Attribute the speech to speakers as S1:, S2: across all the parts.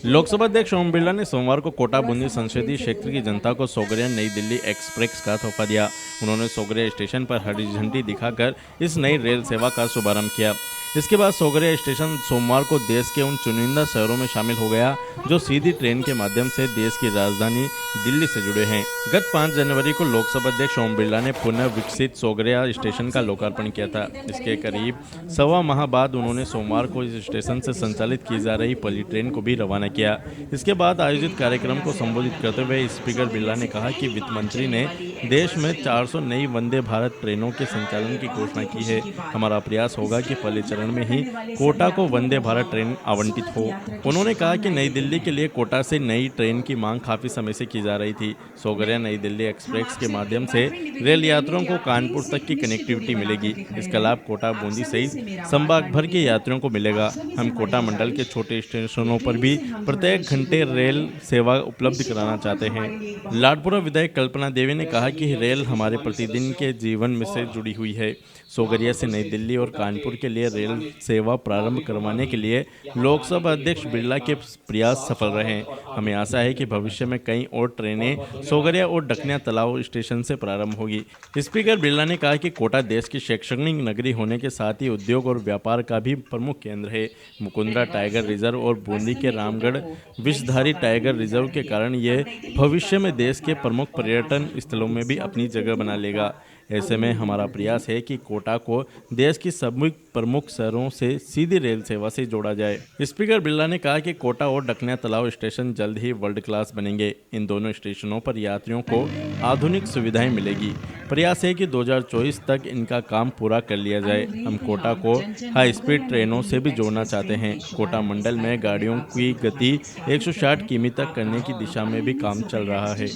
S1: लोकसभा अध्यक्ष ओम बिरला ने सोमवार को कोटा बूंदी संसदीय क्षेत्र की जनता को सोगरिया नई दिल्ली एक्सप्रेस का तोहफा दिया। उन्होंने सोगरिया स्टेशन पर हरी झंडी दिखाकर इस नई रेल सेवा का शुभारंभ किया। इसके बाद सोगरिया स्टेशन सोमवार को देश के उन चुनिंदा शहरों में शामिल हो गया जो सीधी ट्रेन के माध्यम से देश की राजधानी दिल्ली से जुड़े हैं। गत 5 जनवरी को लोकसभा अध्यक्ष ओम बिरला ने पुनः विकसित सोगरिया स्टेशन का लोकार्पण किया था। इसके करीब सवा माह बाद उन्होंने सोमवार को इस स्टेशन से संचालित की जा रही पहली ट्रेन को भी रवाना किया। इसके बाद आयोजित कार्यक्रम को संबोधित करते हुए स्पीकर बिरला ने कहा कि वित्त मंत्री ने देश में 400 नई वंदे भारत ट्रेनों के संचालन की घोषणा की है। हमारा प्रयास होगा कि पहले चरण में ही कोटा को वंदे भारत ट्रेन आवंटित हो। उन्होंने कहा कि नई दिल्ली के लिए कोटा से नई ट्रेन की मांग काफी समय से की जा रही थी। सोगरिया नई दिल्ली एक्सप्रेस के माध्यम से रेल यात्रियों को कानपुर तक की कनेक्टिविटी मिलेगी। इसका लाभ कोटा बूंदी सहित संभाग भर के यात्रियों को मिलेगा। हम कोटा मंडल के छोटे स्टेशनों पर भी प्रत्येक घंटे रेल सेवा उपलब्ध कराना चाहते हैं। लाडपुरा विधायक कल्पना देवी ने कहा कि रेल हमारे प्रतिदिन के जीवन में से जुड़ी हुई है। सोगरिया से नई दिल्ली और कानपुर के लिए रेल सेवा प्रारंभ करवाने के लिए लोकसभा अध्यक्ष बिरला के प्रयास सफल रहे। हमें आशा है कि भविष्य में कई और ट्रेनें सोगरिया और डकनिया तालाब स्टेशन से प्रारंभ होगी। स्पीकर बिरला ने कहा कि कोटा देश की शैक्षणिक नगरी होने के साथ ही उद्योग और व्यापार का भी प्रमुख केंद्र है। मुकुंदरा टाइगर रिजर्व और बूंदी के रामगढ़ विषधारी टाइगर रिजर्व के कारण यह भविष्य में देश के प्रमुख पर्यटन स्थलों में भी अपनी जगह बना लेगा। ऐसे में हमारा प्रयास है कि कोटा को देश की सभी प्रमुख शहरों से सीधी रेल सेवा से जोड़ा जाए। स्पीकर बिरला ने कहा कि कोटा और डकनिया तालाब स्टेशन जल्द ही वर्ल्ड क्लास बनेंगे। इन दोनों स्टेशनों पर यात्रियों को आधुनिक सुविधाएं मिलेगी। प्रयास है कि 2024 तक इनका काम पूरा कर लिया जाए। हम कोटा को हाई स्पीड ट्रेनों से भी जोड़ना चाहते हैं। कोटा मंडल में गाड़ियों की गति 160 किमी तक करने की दिशा में भी काम चल रहा है।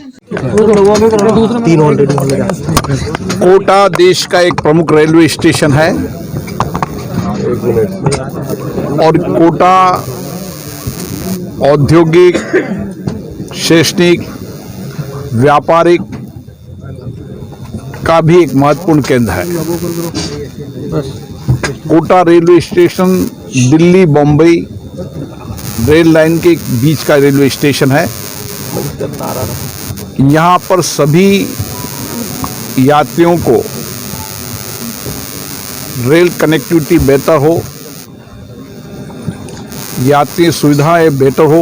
S2: कोटा देश का एक प्रमुख रेलवे स्टेशन है और कोटा औद्योगिक, शैक्षणिक, व्यापारिक का भी एक महत्वपूर्ण केंद्र है। Kota railway station Delhi Bombay rail line के बीच का रेलवे स्टेशन है। यहाँ पर सभी यात्रियों को रेल कनेक्टिविटी बेहतर हो, यात्री सुविधाएं बेहतर हो,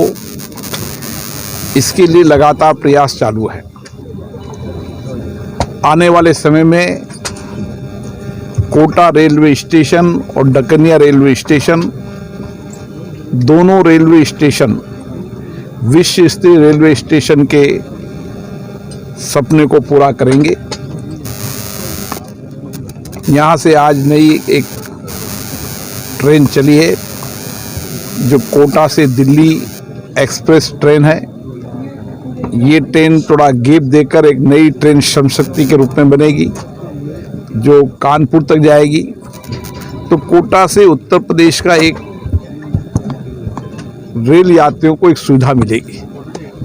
S2: इसके लिए लगातार प्रयास चालू है। आने वाले समय में कोटा रेलवे स्टेशन और डकनिया रेलवे स्टेशन दोनों रेलवे स्टेशन विश्व स्तरीय रेलवे स्टेशन के सपने को पूरा करेंगे। यहाँ से आज नई एक ट्रेन चली है जो कोटा से दिल्ली एक्सप्रेस ट्रेन है। ये ट्रेन थोड़ा गैप देकर एक नई ट्रेन श्रम शक्ति के रूप में बनेगी जो कानपुर तक जाएगी। तो कोटा से उत्तर प्रदेश का एक रेल यात्रियों को एक सुविधा मिलेगी,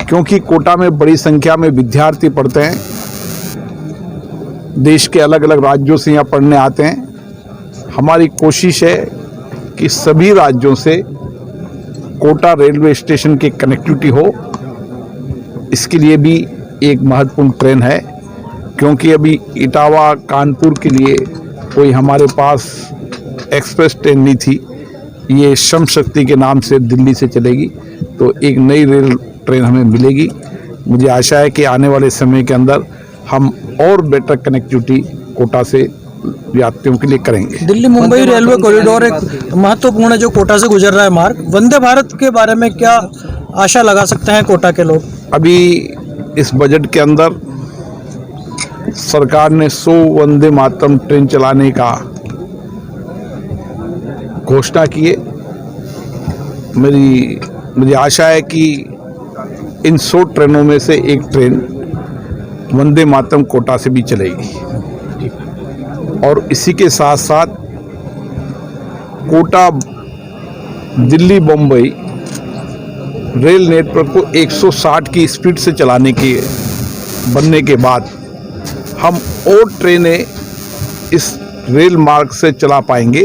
S2: क्योंकि कोटा में बड़ी संख्या में विद्यार्थी पढ़ते हैं, देश के अलग अलग राज्यों से यहाँ पढ़ने आते हैं। हमारी कोशिश है कि सभी राज्यों से कोटा रेलवे स्टेशन की कनेक्टिविटी हो। इसके लिए भी एक महत्वपूर्ण ट्रेन है, क्योंकि अभी इटावा कानपुर के लिए कोई हमारे पास एक्सप्रेस ट्रेन नहीं थी। ये श्रम शक्ति के नाम से दिल्ली से चलेगी, तो एक नई रेल ट्रेन हमें मिलेगी। मुझे आशा है कि आने वाले समय के अंदर हम और बेटर कनेक्टिविटी कोटा से यात्रियों के लिए करेंगे।
S3: दिल्ली मुंबई रेलवे कॉरिडोर एक महत्वपूर्ण है जो कोटा से गुजर रहा है मार्ग। वंदे भारत के बारे में क्या आशा लगा सकते हैं कोटा के लोग?
S2: अभी इस बजट के अंदर सरकार ने 100 वंदे मातरम ट्रेन चलाने का घोषणा की है। मुझे आशा है कि इन 100 ट्रेनों में से एक ट्रेन वंदे मातरम कोटा से भी चलेगी और इसी के साथ साथ कोटा दिल्ली बम्बई रेल नेटवर्क को 160 की स्पीड से चलाने के बनने के बाद हम और ट्रेनें इस रेल मार्ग से चला पाएंगे।